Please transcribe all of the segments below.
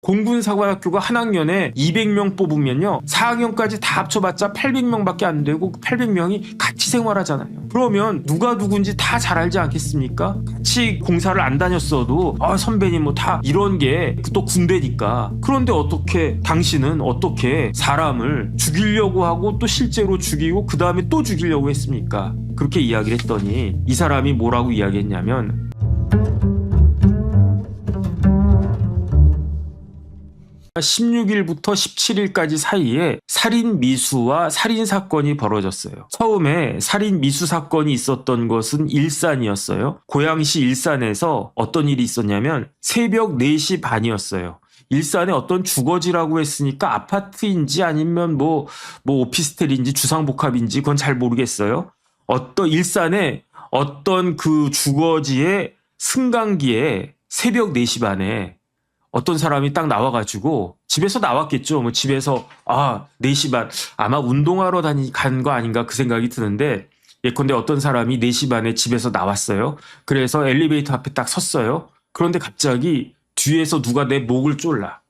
공군사관학교가 한 학년에 200명 뽑으면요 4학년까지 다 합쳐봤자 800명밖에 안 되고 800명이 같이 생활하잖아요. 그러면 누가 누군지 다 잘 알지 않겠습니까? 같이 공사를 안 다녔어도 선배님 뭐 다 이런 게 또 군대니까. 그런데 어떻게 당신은 어떻게 사람을 죽이려고 하고 또 실제로 죽이고 그 다음에 또 죽이려고 했습니까? 그렇게 이야기를 했더니 이 사람이 뭐라고 이야기했냐면 16일부터 17일까지 사이에 살인 미수와 살인 사건이 벌어졌어요. 처음에 살인 미수 사건이 있었던 것은 일산이었어요. 고양시 일산에서 어떤 일이 있었냐면 새벽 4시 반이었어요. 일산에 어떤 주거지라고 했으니까 아파트인지 아니면 뭐 오피스텔인지 주상복합인지 그건 잘 모르겠어요. 일산에 어떤 그 주거지의 승강기에 새벽 4시 반에 어떤 사람이 딱 나와가지고 집에서 나왔겠죠. 뭐 집에서 4시 반 아마 운동하러 간 거 아닌가 그 생각이 드는데 예컨대 어떤 사람이 4시 반에 집에서 나왔어요. 그래서 엘리베이터 앞에 딱 섰어요. 그런데 갑자기 뒤에서 누가 내 목을 졸라.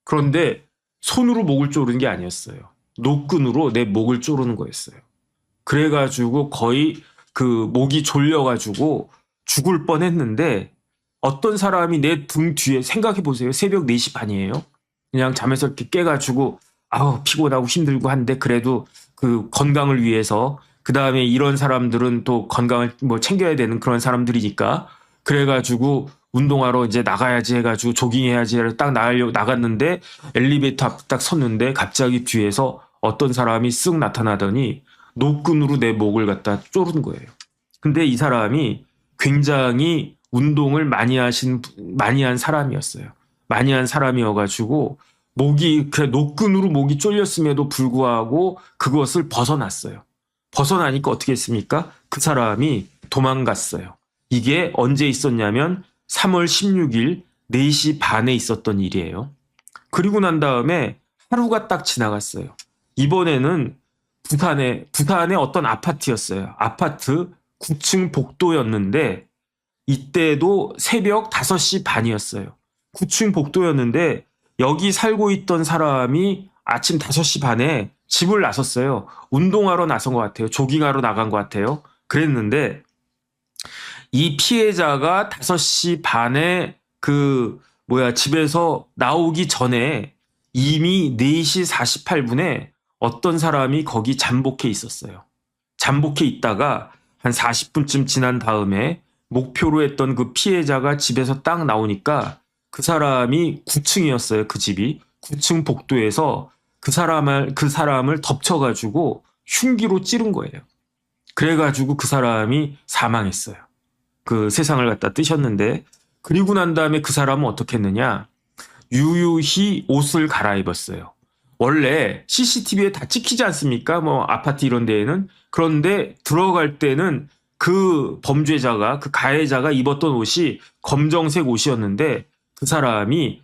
그런데 손으로 목을 조르는 게 아니었어요. 노끈으로 내 목을 조르는 거였어요. 그래가지고 거의 그 목이 졸려가지고 죽을 뻔했는데 어떤 사람이 내 등 뒤에 생각해보세요. 새벽 4시 반이에요. 그냥 잠에서 이렇게 깨가지고 피곤하고 힘들고 한데 그래도 그 건강을 위해서 그 다음에 이런 사람들은 또 건강을 뭐 챙겨야 되는 그런 사람들이니까 그래가지고 운동하러 이제 나가야지 해가지고 조깅해야지 해서 딱 나갔는데 엘리베이터 앞에 딱 섰는데 갑자기 뒤에서 어떤 사람이 쓱 나타나더니 노끈으로 내 목을 갖다 조른 거예요. 근데 이 사람이 굉장히 운동을 많이 한 사람이었어요. 많이 한 사람이어가지고 노끈으로 목이 쫄렸음에도 불구하고 그것을 벗어났어요. 벗어나니까 어떻게 했습니까? 그 사람이 도망갔어요. 이게 언제 있었냐면 3월 16일 4시 반에 있었던 일이에요. 그리고 난 다음에 하루가 딱 지나갔어요. 이번에는 부산의 어떤 아파트였어요. 아파트 9층 복도였는데 이때도 새벽 5시 반이었어요. 9층 복도였는데 여기 살고 있던 사람이 아침 5시 반에 집을 나섰어요. 운동하러 나선 것 같아요. 조깅하러 나간 것 같아요. 그랬는데 이 피해자가 5시 반에 집에서 나오기 전에 이미 4시 48분에 어떤 사람이 거기 잠복해 있었어요. 잠복해 있다가 한 40분쯤 지난 다음에 목표로 했던 그 피해자가 집에서 딱 나오니까 그 사람이 9층이었어요. 그 집이 9층 복도에서 그 사람을 덮쳐가지고 흉기로 찌른 거예요. 그래가지고 그 사람이 사망했어요. 그 세상을 갖다 뜨셨는데 그리고 난 다음에 그 사람은 어떻게 했느냐? 유유히 옷을 갈아입었어요. 원래 CCTV에 다 찍히지 않습니까? 뭐 아파트 이런 데에는. 그런데 들어갈 때는 그 범죄자가 그 가해자가 입었던 옷이 검정색 옷이었는데 그 사람이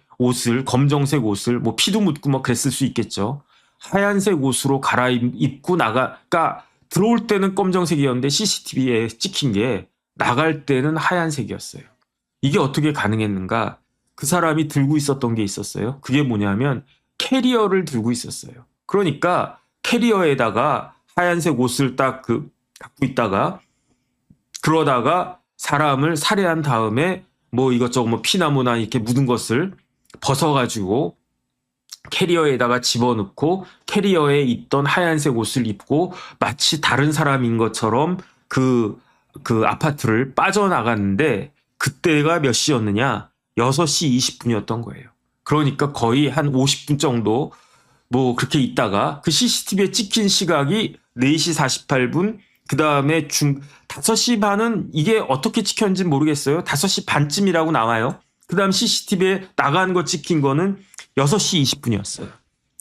검정색 옷을 뭐 피도 묻고 뭐 그랬을 수 있겠죠. 하얀색 옷으로 갈아입고 그러니까 들어올 때는 검정색이었는데 CCTV에 찍힌 게 나갈 때는 하얀색이었어요. 이게 어떻게 가능했는가? 그 사람이 들고 있었던 게 있었어요. 그게 뭐냐면 캐리어를 들고 있었어요. 그러니까 캐리어에다가 하얀색 옷을 딱 갖고 있다가 그러다가 사람을 살해한 다음에 뭐 이것저것 뭐 피나무나 이렇게 묻은 것을 벗어가지고 캐리어에다가 집어넣고 캐리어에 있던 하얀색 옷을 입고 마치 다른 사람인 것처럼 그 아파트를 빠져나갔는데 그때가 몇 시였느냐? 6시 20분이었던 거예요. 그러니까 거의 한 50분 정도 뭐 그렇게 있다가 그 CCTV에 찍힌 시각이 4시 48분 그 다음에 5시 반은 이게 어떻게 찍혔는지 모르겠어요. 5시 반쯤이라고 나와요. 그 다음 CCTV에 나간 거 찍힌 거는 6시 20분이었어요.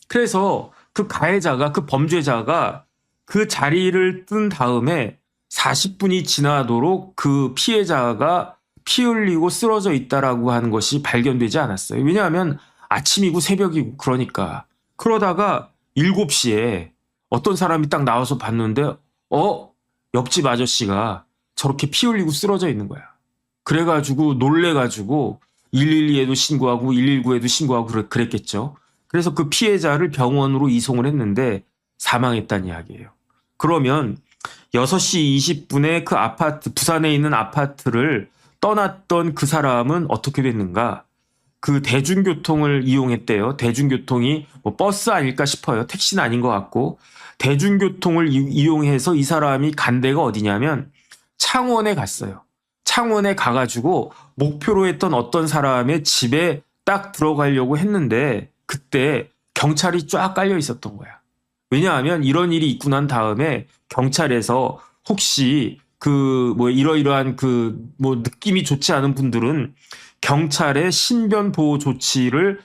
그래서 그 가해자가 그 범죄자가 그 자리를 뜬 다음에 40분이 지나도록 그 피해자가 피 흘리고 쓰러져 있다라고 하는 것이 발견되지 않았어요. 왜냐하면 아침이고 새벽이고 그러니까. 그러다가 7시에 어떤 사람이 딱 나와서 봤는데 옆집 아저씨가 저렇게 피 흘리고 쓰러져 있는 거야. 그래가지고 놀래가지고 112에도 신고하고 119에도 신고하고 그랬겠죠. 그래서 그 피해자를 병원으로 이송을 했는데 사망했다는 이야기예요. 그러면 6시 20분에 그 아파트, 부산에 있는 아파트를 떠났던 그 사람은 어떻게 됐는가? 그 대중교통을 이용했대요. 대중교통이 뭐 버스 아닐까 싶어요. 택시는 아닌 것 같고. 대중교통을 이용해서 이 사람이 간 데가 어디냐면 창원에 갔어요. 창원에 가가지고 목표로 했던 어떤 사람의 집에 딱 들어가려고 했는데 그때 경찰이 쫙 깔려 있었던 거야. 왜냐하면 이런 일이 있고 난 다음에 경찰에서 혹시 그 뭐 이러이러한 그 뭐 느낌이 좋지 않은 분들은 경찰의 신변 보호 조치를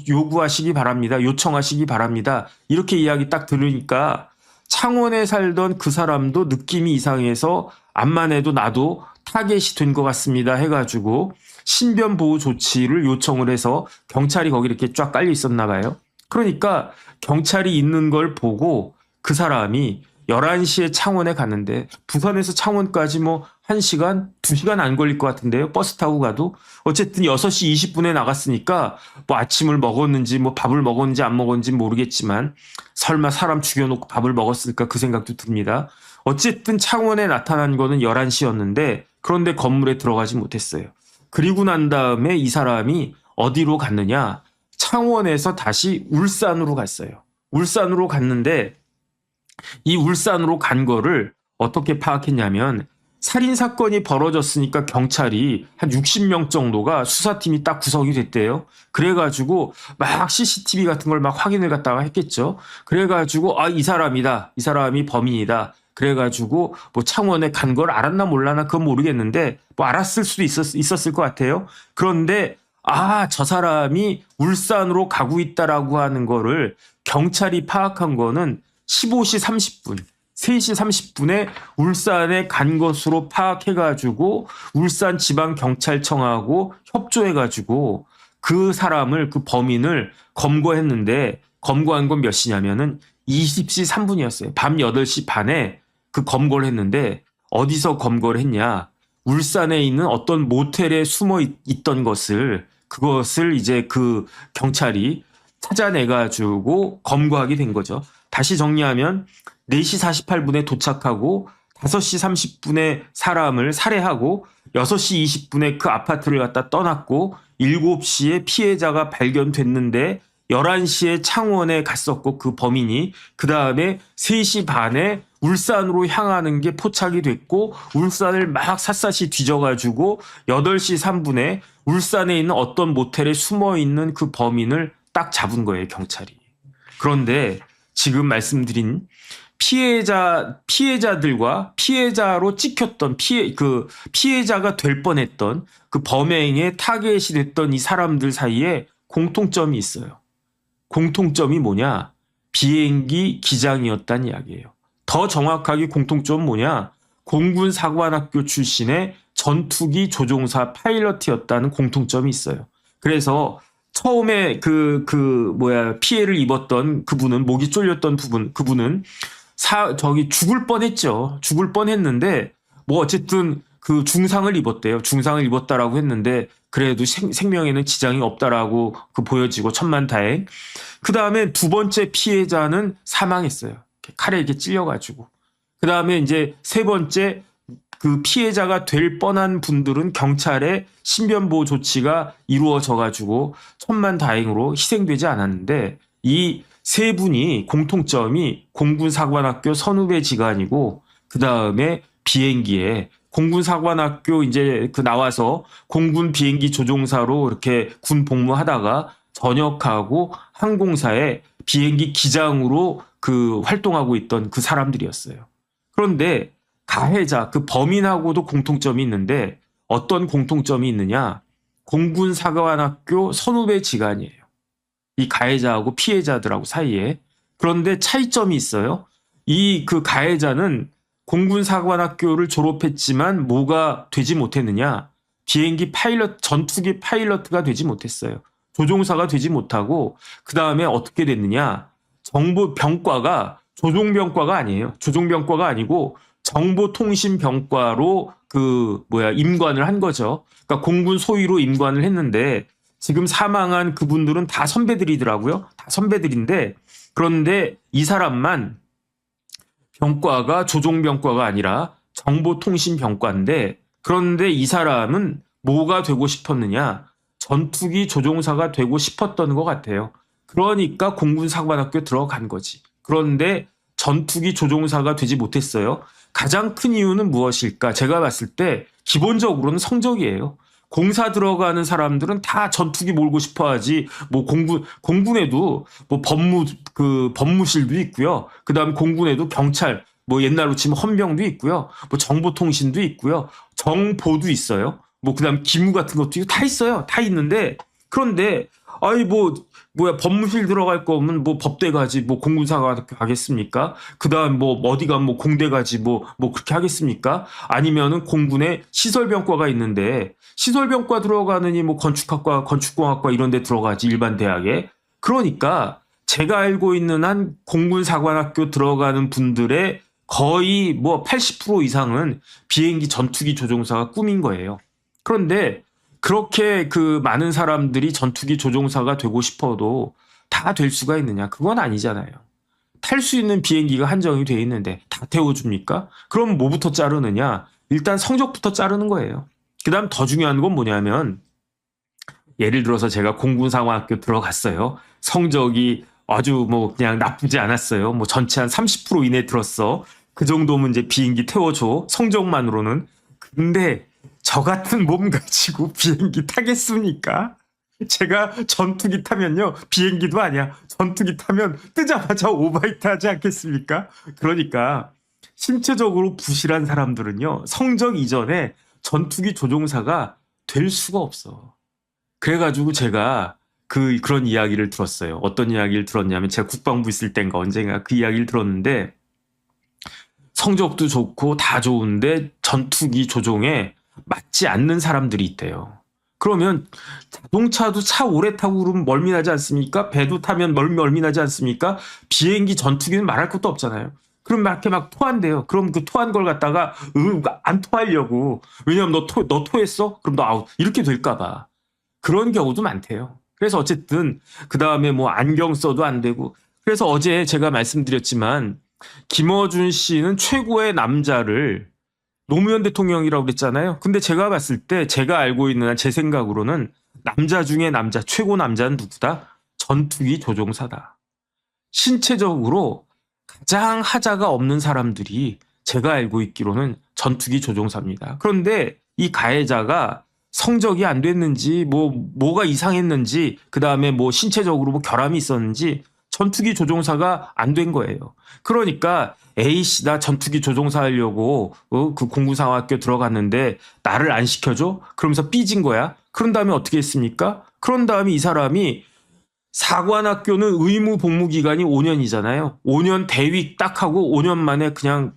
요구하시기 바랍니다. 요청하시기 바랍니다. 이렇게 이야기 딱 들으니까 창원에 살던 그 사람도 느낌이 이상해서 암만 해도 나도 타겟이 된 것 같습니다 해가지고 신변 보호 조치를 요청을 해서 경찰이 거기 이렇게 쫙 깔려 있었나 봐요. 그러니까 경찰이 있는 걸 보고 그 사람이 11시에 창원에 갔는데 부산에서 창원까지 뭐 1시간, 2시간 안 걸릴 것 같은데요. 버스 타고 가도. 어쨌든 6시 20분에 나갔으니까 뭐 아침을 먹었는지 뭐 밥을 먹었는지 안 먹었는지 모르겠지만 설마 사람 죽여놓고 밥을 먹었을까 그 생각도 듭니다. 어쨌든 창원에 나타난 거는 11시였는데 그런데 건물에 들어가지 못했어요. 그리고 난 다음에 이 사람이 어디로 갔느냐? 창원에서 다시 울산으로 갔어요. 울산으로 갔는데 이 울산으로 간 거를 어떻게 파악했냐면 살인사건이 벌어졌으니까 경찰이 한 60명 정도가 수사팀이 딱 구성이 됐대요. 그래가지고 막 CCTV 같은 걸 막 확인을 갖다가 했겠죠. 그래가지고 아, 이 사람이다. 이 사람이 범인이다. 그래가지고 뭐 창원에 간 걸 알았나 몰라나 그건 모르겠는데 뭐 알았을 수도 있었을 것 같아요. 그런데 아, 저 사람이 울산으로 가고 있다라고 하는 거를 경찰이 파악한 거는 15시 30분, 3시 30분에 울산에 간 것으로 파악해가지고 울산지방경찰청하고 협조해가지고 그 사람을, 그 범인을 검거했는데 검거한 건 몇 시냐면은 20시 3분이었어요. 밤 8시 반에 그 검거를 했는데 어디서 검거를 했냐. 울산에 있는 어떤 모텔에 숨어 있던 그것을 이제 그 경찰이 찾아내가지고 검거하게 된 거죠. 다시 정리하면 4시 48분에 도착하고 5시 30분에 사람을 살해하고 6시 20분에 그 아파트를 갖다 떠났고 7시에 피해자가 발견됐는데 11시에 창원에 갔었고 그 범인이 그 다음에 3시 반에 울산으로 향하는 게 포착이 됐고 울산을 막 샅샅이 뒤져가지고 8시 3분에 울산에 있는 어떤 모텔에 숨어있는 그 범인을 딱 잡은 거예요, 경찰이. 그런데 지금 말씀드린 피해자들과 피해자로 찍혔던 피해자가 될 뻔했던 그 범행의 타겟이 됐던 이 사람들 사이에 공통점이 있어요. 공통점이 뭐냐? 비행기 기장이었다는 이야기예요. 더 정확하게 공통점은 뭐냐? 공군사관학교 출신의 전투기 조종사 파일럿이었다는 공통점이 있어요. 그래서 처음에 피해를 입었던 그분은, 목이 쫄렸던 그분은 죽을 뻔했죠. 죽을 뻔했는데, 뭐 어쨌든 그 중상을 입었대요. 중상을 입었다라고 했는데, 그래도 생명에는 지장이 없다라고 보여지고, 천만다행. 그 다음에 두 번째 피해자는 사망했어요. 칼에 이렇게 찔려가지고. 그 다음에 이제 세 번째, 그 피해자가 될 뻔한 분들은 경찰의 신변보호 조치가 이루어져가지고 천만다행으로 희생되지 않았는데 이 세 분이 공통점이 공군사관학교 선후배 지간이고 그 다음에 비행기에 공군사관학교 이제 나와서 공군 비행기 조종사로 이렇게 군 복무하다가 전역하고 항공사의 비행기 기장으로 활동하고 있던 그 사람들이었어요. 그런데 가해자, 그 범인하고도 공통점이 있는데 어떤 공통점이 있느냐? 공군사관학교 선후배 지간이에요. 이 가해자하고 피해자들하고 사이에. 그런데 차이점이 있어요. 그 가해자는 공군사관학교를 졸업했지만 뭐가 되지 못했느냐? 비행기 파일럿, 전투기 파일럿가 되지 못했어요. 조종사가 되지 못하고 그 다음에 어떻게 됐느냐? 정보병과가 조종병과가 아니에요. 조종병과가 아니고 정보통신병과로 임관을 한 거죠. 그러니까 공군 소위로 임관을 했는데 지금 사망한 그분들은 다 선배들이더라고요. 다 선배들인데 그런데 이 사람만 병과가 조종병과가 아니라 정보통신병과인데 그런데 이 사람은 뭐가 되고 싶었느냐? 전투기 조종사가 되고 싶었던 것 같아요. 그러니까 공군사관학교 들어간 거지. 그런데 전투기 조종사가 되지 못했어요. 가장 큰 이유는 무엇일까? 제가 봤을 때 기본적으로는 성적이에요. 공사 들어가는 사람들은 다 전투기 몰고 싶어 하지, 공군에도 법무실도 있고요. 그 다음 공군에도 경찰, 옛날로 치면 헌병도 있고요. 정보통신도 있고요. 정보도 있어요. 그 다음 기무 같은 것도 있고 다 있어요. 다 있는데, 그런데, 법무실 들어갈 거면 법대 가지, 공군사관학교 가겠습니까? 그 다음 어디 가면 공대 가지, 그렇게 하겠습니까? 아니면은 공군에 시설병과가 있는데, 시설병과 들어가느니 건축학과, 건축공학과 이런 데 들어가지, 일반 대학에. 그러니까, 제가 알고 있는 한 공군사관학교 들어가는 분들의 거의 80% 이상은 비행기 전투기 조종사가 꿈인 거예요. 그런데 그렇게 많은 사람들이 전투기 조종사가 되고 싶어도 다 될 수가 있느냐? 그건 아니잖아요. 탈 수 있는 비행기가 한정이 돼 있는데 다 태워줍니까? 그럼 뭐부터 자르느냐? 일단 성적부터 자르는 거예요. 그 다음 더 중요한 건 뭐냐면 예를 들어서 제가 공군사관학교 들어갔어요. 성적이 아주 그냥 나쁘지 않았어요. 전체 한 30% 이내 들었어. 그 정도면 이제 비행기 태워줘. 성적만으로는. 근데 저 같은 몸 가지고 비행기 타겠습니까? 제가 전투기 타면요. 비행기도 아니야. 전투기 타면 뜨자마자 오바이트 하지 않겠습니까? 그러니까 신체적으로 부실한 사람들은요. 성적 이전에 전투기 조종사가 될 수가 없어. 그래가지고 제가 그런 이야기를 들었어요. 어떤 이야기를 들었냐면 제가 국방부 있을 땐가 언젠가 그 이야기를 들었는데 성적도 좋고 다 좋은데 전투기 조종에 맞지 않는 사람들이 있대요. 그러면 자동차도 차 오래 타고 그러면 멀미나지 않습니까? 배도 타면 멀미나지 않습니까? 비행기 전투기는 말할 것도 없잖아요. 그럼 이렇게 막 토한대요. 그럼 그 토한 걸 갖다가 안 토하려고. 왜냐면 너 토했어? 그럼 너 아웃. 이렇게 될까 봐. 그런 경우도 많대요. 그래서 어쨌든 그 다음에 안경 써도 안 되고. 그래서 어제 제가 말씀드렸지만 김어준 씨는 최고의 남자를 노무현 대통령이라고 그랬잖아요. 근데 제가 봤을 때 제가 알고 있는 한 제 생각으로는 남자 중에 남자, 최고 남자는 누구다? 전투기 조종사다. 신체적으로 가장 하자가 없는 사람들이 제가 알고 있기로는 전투기 조종사입니다. 그런데 이 가해자가 성적이 안 됐는지 뭐가 이상했는지 그다음에 신체적으로 결함이 있었는지 전투기 조종사가 안 된 거예요. 그러니까 A씨 나 전투기 조종사 하려고 그 공군사관학교 들어갔는데 나를 안 시켜줘? 그러면서 삐진 거야. 그런 다음에 어떻게 했습니까? 그런 다음에 이 사람이 사관학교는 의무 복무 기간이 5년이잖아요. 5년 대위 딱 하고 5년 만에 그냥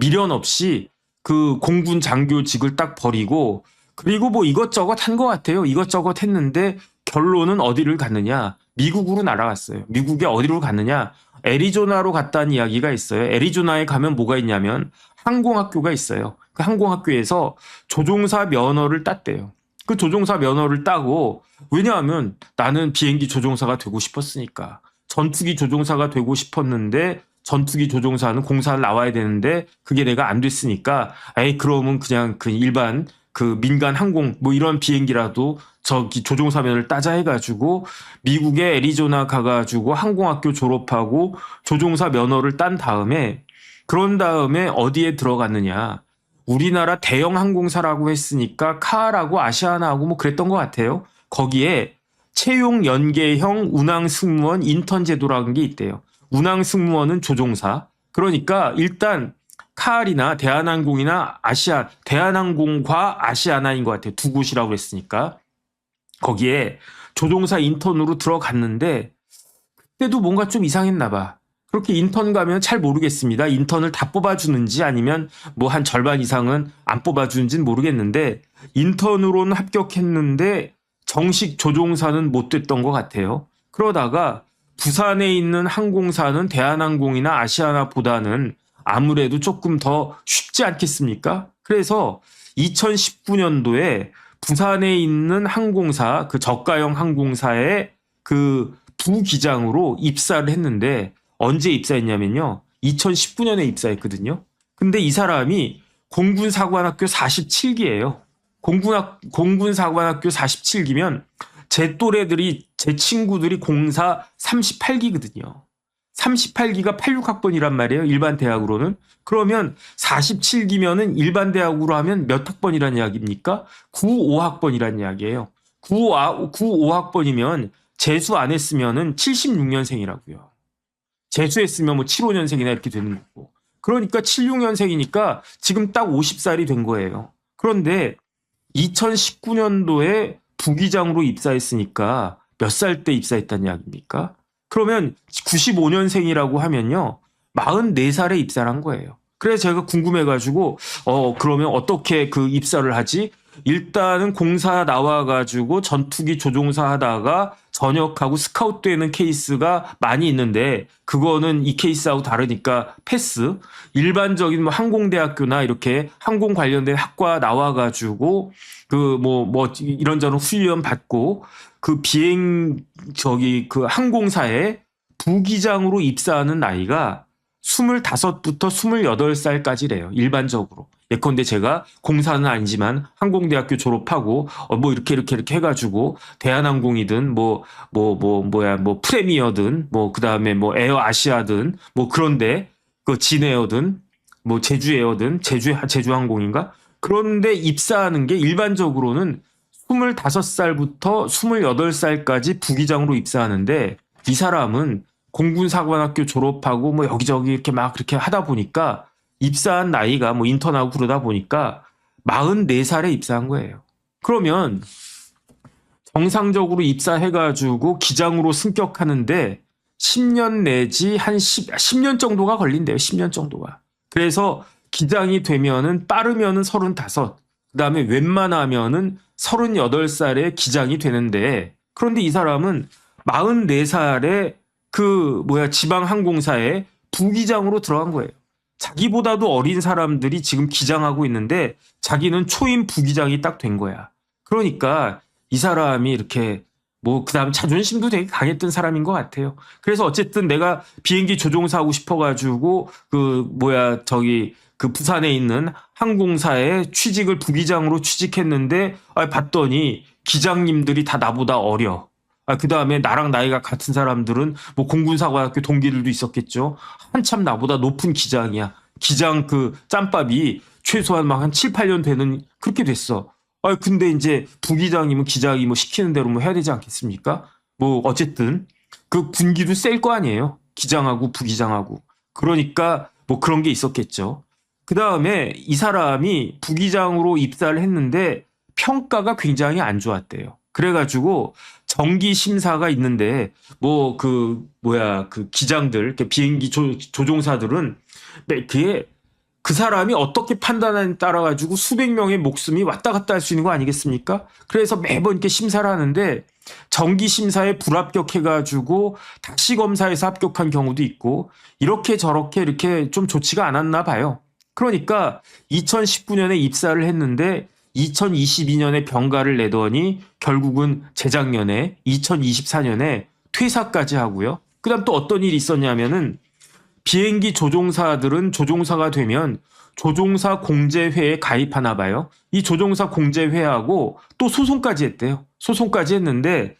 미련 없이 그 공군 장교직을 딱 버리고 그리고 이것저것 한 것 같아요. 이것저것 했는데 결론은 어디를 갔느냐? 미국으로 날아갔어요. 미국에 어디로 갔느냐? 애리조나로 갔다는 이야기가 있어요. 애리조나에 가면 뭐가 있냐면 항공학교가 있어요. 그 항공학교에서 조종사 면허를 땄대요. 그 조종사 면허를 따고 왜냐하면 나는 비행기 조종사가 되고 싶었으니까. 전투기 조종사가 되고 싶었는데 전투기 조종사는 공사를 나와야 되는데 그게 내가 안 됐으니까 그러면 그냥 일반 민간 항공 이런 비행기라도 저기 조종사면을 따자 해가지고 미국의 애리조나 가가지고 항공학교 졸업하고 조종사 면허를 딴 다음에 그런 다음에 어디에 들어갔느냐. 우리나라 대형 항공사라고 했으니까 카라고 아시아나하고 그랬던 것 같아요. 거기에 채용 연계형 운항 승무원 인턴 제도라는 게 있대요. 운항 승무원은 조종사. 그러니까 일단 카알이나 대한항공이나 대한항공과 아시아나인 것 같아요. 두 곳이라고 했으니까. 거기에 조종사 인턴으로 들어갔는데 그때도 뭔가 좀 이상했나 봐. 그렇게 인턴 가면 잘 모르겠습니다. 인턴을 다 뽑아주는지 아니면 한 절반 이상은 안 뽑아주는지는 모르겠는데 인턴으로는 합격했는데 정식 조종사는 못 됐던 것 같아요. 그러다가 부산에 있는 항공사는 대한항공이나 아시아나보다는 아무래도 조금 더 쉽지 않겠습니까? 그래서 2019년도에 부산에 있는 항공사, 그 저가형 항공사의 그 부기장으로 입사를 했는데 언제 입사했냐면요. 2019년에 입사했거든요. 근데 이 사람이 공군사관학교 47기예요. 공군사관학교 47기면 제 또래들이, 제 친구들이 공사 38기거든요. 38기가 86학번이란 말이에요. 일반 대학으로는. 그러면 47기면은 일반 대학으로 하면 몇 학번이란 이야기입니까? 95학번이란 이야기예요. 95학번이면 재수 안 했으면은 76년생이라고요. 재수했으면 뭐 75년생이나 이렇게 되는 거고. 그러니까 76년생이니까 지금 딱 50살이 된 거예요. 그런데 2019년도에 부기장으로 입사했으니까 몇 살 때 입사했다는 이야기입니까? 그러면 95년생이라고 하면요. 44살에 입사를 한 거예요. 그래서 제가 궁금해가지고 그러면 어떻게 그 입사를 하지? 일단은 공사 나와가지고 전투기 조종사 하다가 전역하고 스카웃 되는 케이스가 많이 있는데 그거는 이 케이스하고 다르니까 패스. 일반적인 뭐 항공대학교나 이렇게 항공 관련된 학과 나와가지고 그 이런저런 훈련 받고 그 그 항공사에 부기장으로 입사하는 나이가 25부터 28살까지래요. 일반적으로. 예컨대 제가 공사는 아니지만 항공대학교 졸업하고 뭐 이렇게 해가지고 대한항공이든 프레미어든 그다음에 뭐 에어 아시아든 뭐 그런데 그 진에어든 뭐 제주에어든 제주항공인가? 그런데 입사하는 게 일반적으로는 25살부터 28살까지 부기장으로 입사하는데 이 사람은 공군사관학교 졸업하고 뭐 여기저기 이렇게 막 그렇게 하다 보니까 입사한 나이가 뭐 인턴하고 그러다 보니까 44살에 입사한 거예요. 그러면 정상적으로 입사해가지고 기장으로 승격하는데 10년 내지 한 10년 정도가 걸린대요. 10년 정도가. 그래서 기장이 되면은 빠르면은 35, 그 다음에 웬만하면은 38살에 기장이 되는데 그런데 이 사람은 44살에 지방항공사에 부기장으로 들어간 거예요. 자기보다도 어린 사람들이 지금 기장하고 있는데 자기는 초임 부기장이 딱 된 거야. 그러니까 이 사람이 이렇게 그다음 자존심도 되게 강했던 사람인 것 같아요. 그래서 어쨌든 내가 비행기 조종사 하고 싶어가지고 그 부산에 있는 항공사에 취직을 부기장으로 취직했는데 봤더니 기장님들이 다 나보다 어려. 그 다음에 나랑 나이가 같은 사람들은 뭐 공군사관학교 동기들도 있었겠죠. 한참 나보다 높은 기장이야. 기장 그 짬밥이 최소한 막 한 7, 8년 되는 그렇게 됐어. 근데 이제 부기장이면 기장이 뭐 시키는 대로 뭐 해야 되지 않겠습니까? 어쨌든 그 군기도 셀 거 아니에요. 기장하고 부기장하고. 그러니까 뭐 그런 게 있었겠죠. 그 다음에 이 사람이 부기장으로 입사를 했는데 평가가 굉장히 안 좋았대요. 그래가지고 정기 심사가 있는데 그 기장들, 비행기 조종사들은 그게 그 사람이 어떻게 판단하느냐에 따라 가지고 수백 명의 목숨이 왔다 갔다 할 수 있는 거 아니겠습니까? 그래서 매번 이렇게 심사를 하는데 정기 심사에 불합격해가지고 다시 검사에서 합격한 경우도 있고 이렇게 저렇게 이렇게 좀 좋지가 않았나 봐요. 그러니까 2019년에 입사를 했는데 2022년에 병가를 내더니 결국은 재작년에 2024년에 퇴사까지 하고요. 그다음 또 어떤 일이 있었냐면은 비행기 조종사들은 조종사가 되면 조종사 공제회에 가입하나 봐요. 이 조종사 공제회하고 또 소송까지 했대요. 소송까지 했는데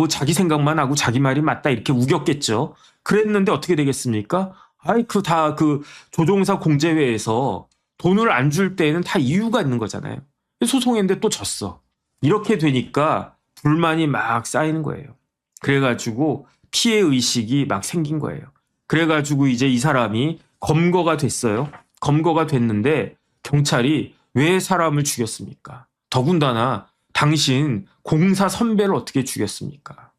자기 생각만 하고 자기 말이 맞다 이렇게 우겼겠죠. 그랬는데 어떻게 되겠습니까? 그 조종사 공제회에서 돈을 안 줄 때에는 다 이유가 있는 거잖아요. 소송했는데 또 졌어. 이렇게 되니까 불만이 막 쌓이는 거예요. 그래가지고 피해 의식이 막 생긴 거예요. 그래가지고 이제 이 사람이 검거가 됐어요. 검거가 됐는데 경찰이 왜 사람을 죽였습니까? 더군다나 당신 공사 선배를 어떻게 죽였습니까?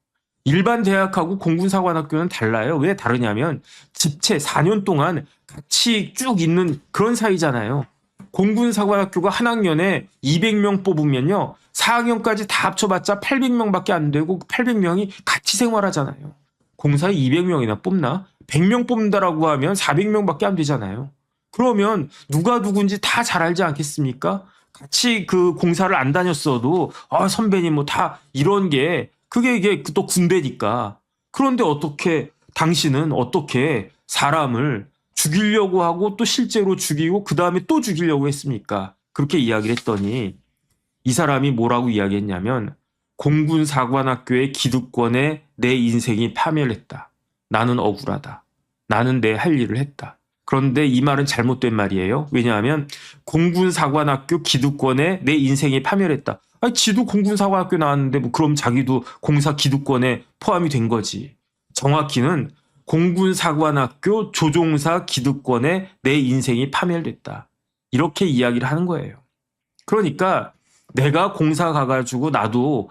일반 대학하고 공군사관학교는 달라요. 왜 다르냐면 집체 4년 동안 같이 쭉 있는 그런 사이잖아요. 공군사관학교가 한 학년에 200명 뽑으면요. 4학년까지 다 합쳐봤자 800명밖에 안 되고 800명이 같이 생활하잖아요. 공사에 200명이나 뽑나? 100명 뽑는다라고 하면 400명밖에 안 되잖아요. 그러면 누가 누군지 다 잘 알지 않겠습니까? 같이 그 공사를 안 다녔어도 선배님 뭐 다 이런 게 그게 이게 또 군대니까. 그런데 어떻게 당신은 어떻게 사람을 죽이려고 하고 또 실제로 죽이고 그 다음에 또 죽이려고 했습니까? 그렇게 이야기를 했더니 이 사람이 뭐라고 이야기했냐면 공군사관학교의 기득권에 내 인생이 파멸했다. 나는 억울하다. 나는 내 할 일을 했다. 그런데 이 말은 잘못된 말이에요. 왜냐하면 공군사관학교 기득권에 내 인생이 파멸했다. 아니, 지도 공군사관학교 나왔는데 뭐 그럼 자기도 공사 기득권에 포함이 된 거지. 정확히는 공군사관학교 조종사 기득권에 내 인생이 파멸됐다. 이렇게 이야기를 하는 거예요. 그러니까 내가 공사 가가지고 나도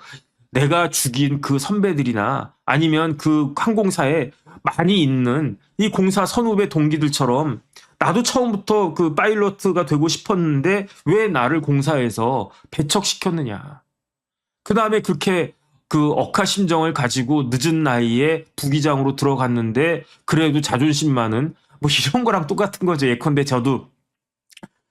내가 죽인 그 선배들이나 아니면 그 항공사에 많이 있는 이 공사 선후배 동기들처럼 나도 처음부터 그 파일럿가 되고 싶었는데 왜 나를 공사에서 배척시켰느냐. 그 다음에 그렇게 그 억하심정을 가지고 늦은 나이에 부기장으로 들어갔는데 그래도 자존심만은 뭐 이런 거랑 똑같은 거죠. 예컨대 저도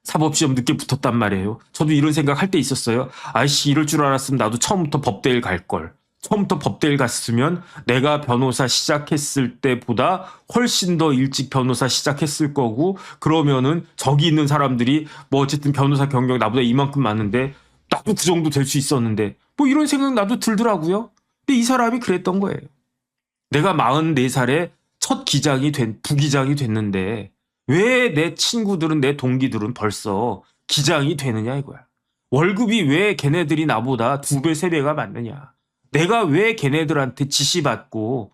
사법시험 늦게 붙었단 말이에요. 저도 이런 생각 할 때 있었어요. 아이씨 이럴 줄 알았으면 나도 처음부터 법대를 갈걸. 처음부터 법대를 갔으면 내가 변호사 시작했을 때보다 훨씬 더 일찍 변호사 시작했을 거고 그러면은 저기 있는 사람들이 뭐 어쨌든 변호사 경력 나보다 이만큼 많은데 나도 그 정도 될 수 있었는데 뭐 이런 생각 나도 들더라고요. 근데 이 사람이 그랬던 거예요. 내가 44살에 첫 부기장이 됐는데 왜 내 친구들은 내 동기들은 벌써 기장이 되느냐 이거야. 월급이 왜 걔네들이 나보다 2배, 3배가 많느냐. 내가 왜 걔네들한테 지시받고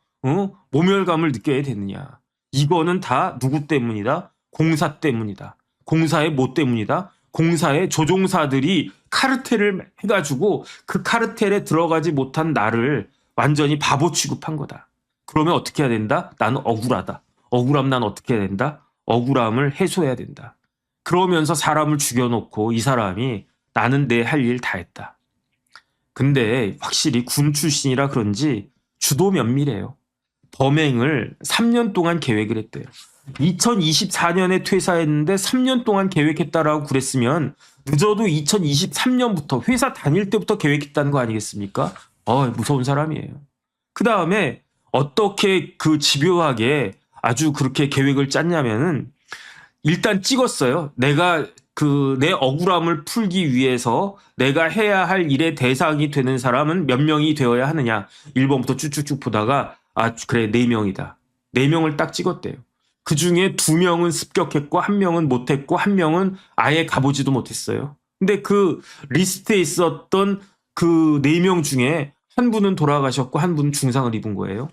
모멸감을 느껴야 되느냐. 이거는 다 누구 때문이다? 공사 때문이다. 공사의 뭐 때문이다? 공사의 조종사들이 카르텔을 해가지고 그 카르텔에 들어가지 못한 나를 완전히 바보 취급한 거다. 그러면 어떻게 해야 된다? 나는 억울하다. 억울하면 난 어떻게 해야 된다? 억울함을 해소해야 된다. 그러면서 사람을 죽여놓고 이 사람이 나는 내 할 일 다 했다. 근데 확실히 군 출신이라 그런지 주도 면밀해요. 범행을 3년 동안 계획을 했대요. 2024년에 퇴사했는데 3년 동안 계획했다라고 그랬으면 늦어도 2023년부터 회사 다닐 때부터 계획했다는 거 아니겠습니까? 무서운 사람이에요. 그 다음에 어떻게 그 집요하게 아주 그렇게 계획을 짰냐면은 일단 찍었어요. 내가 내 억울함을 풀기 위해서 내가 해야 할 일의 대상이 되는 사람은 몇 명이 되어야 하느냐. 1번부터 쭉쭉쭉 보다가 그래 4명이다. 4명을 딱 찍었대요. 그 중에 2명은 습격했고 1명은 못했고 1명은 아예 가보지도 못했어요. 근데 그 리스트에 있었던 그 4명 중에 한 분은 돌아가셨고 한 분은 중상을 입은 거예요.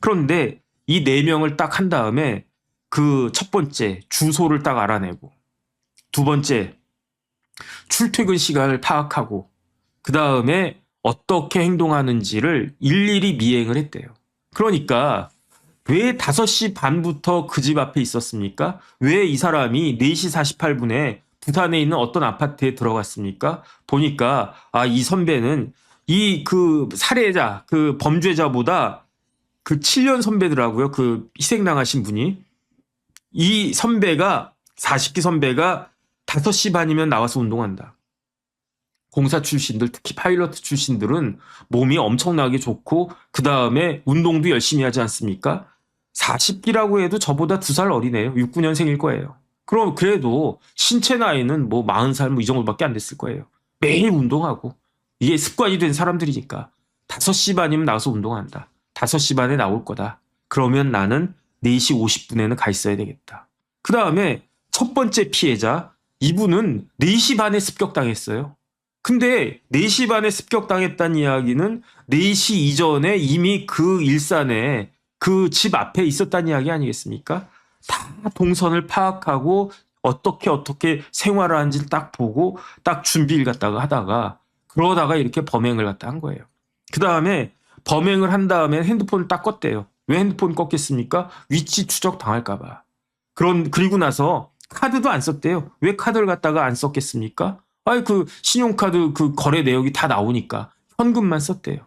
그런데 이 4명을 딱 한 다음에 그 첫 번째 주소를 딱 알아내고 두 번째 출퇴근 시간을 파악하고 그 다음에 어떻게 행동하는지를 일일이 미행을 했대요. 그러니까 왜 5시 반부터 그 집 앞에 있었습니까? 왜 이 사람이 4시 48분에 부산에 있는 어떤 아파트에 들어갔습니까? 보니까 이 선배는 그 살해자, 그 범죄자보다 그 7년 선배더라고요. 그 희생당하신 분이. 이 선배가 40기 선배가 5시 반이면 나와서 운동한다. 공사 출신들 특히 파일럿 출신들은 몸이 엄청나게 좋고 그 다음에 운동도 열심히 하지 않습니까? 40기라고 해도 저보다 2살 어리네요. 69년생일 거예요. 그럼 그래도 신체 나이는 뭐 40살 뭐 이 정도밖에 안 됐을 거예요. 매일 운동하고 이게 습관이 된 사람들이니까 5시 반이면 나와서 운동한다. 5시 반에 나올 거다. 그러면 나는 4시 50분에는 가 있어야 되겠다. 그 다음에 첫 번째 피해자 이분은 4시 반에 습격당했어요. 근데 4시 반에 습격당했다는 이야기는 4시 이전에 이미 그 일산에 그 집 앞에 있었다는 이야기 아니겠습니까? 다 동선을 파악하고 어떻게 생활을 하는지를 딱 보고 딱 준비를 갖다가 하다가 그러다가 이렇게 범행을 갖다 한 거예요. 그 다음에 범행을 한 다음에 핸드폰을 딱 껐대요. 왜 핸드폰 껐겠습니까? 위치 추적 당할까 봐. 그리고 나서 카드도 안 썼대요. 왜 카드를 갖다가 안 썼겠습니까? 그 신용카드 그 거래 내역이 다 나오니까 현금만 썼대요.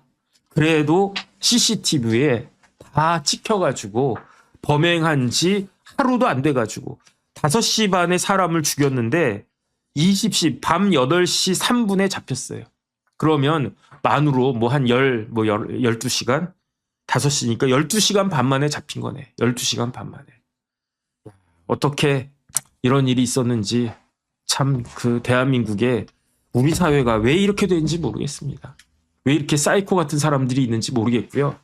그래도 CCTV에 다 찍혀가지고 범행한 지 하루도 안 돼가지고 5시 반에 사람을 죽였는데 20시 밤 8시 3분에 잡혔어요. 그러면 만으로 뭐 한 12시간? 5시니까 12시간 반 만에 잡힌 거네. 12시간 반 만에. 어떻게 이런 일이 있었는지 참 그 대한민국에 우리 사회가 왜 이렇게 되는지 모르겠습니다. 왜 이렇게 사이코 같은 사람들이 있는지 모르겠고요.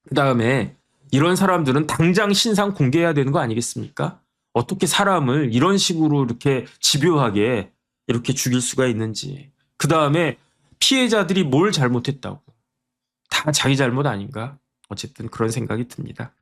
그 다음에 이런 사람들은 당장 신상 공개해야 되는 거 아니겠습니까? 어떻게 사람을 이런 식으로 이렇게 집요하게 이렇게 죽일 수가 있는지. 그 다음에 피해자들이 뭘 잘못했다고. 다 자기 잘못 아닌가? 어쨌든 그런 생각이 듭니다.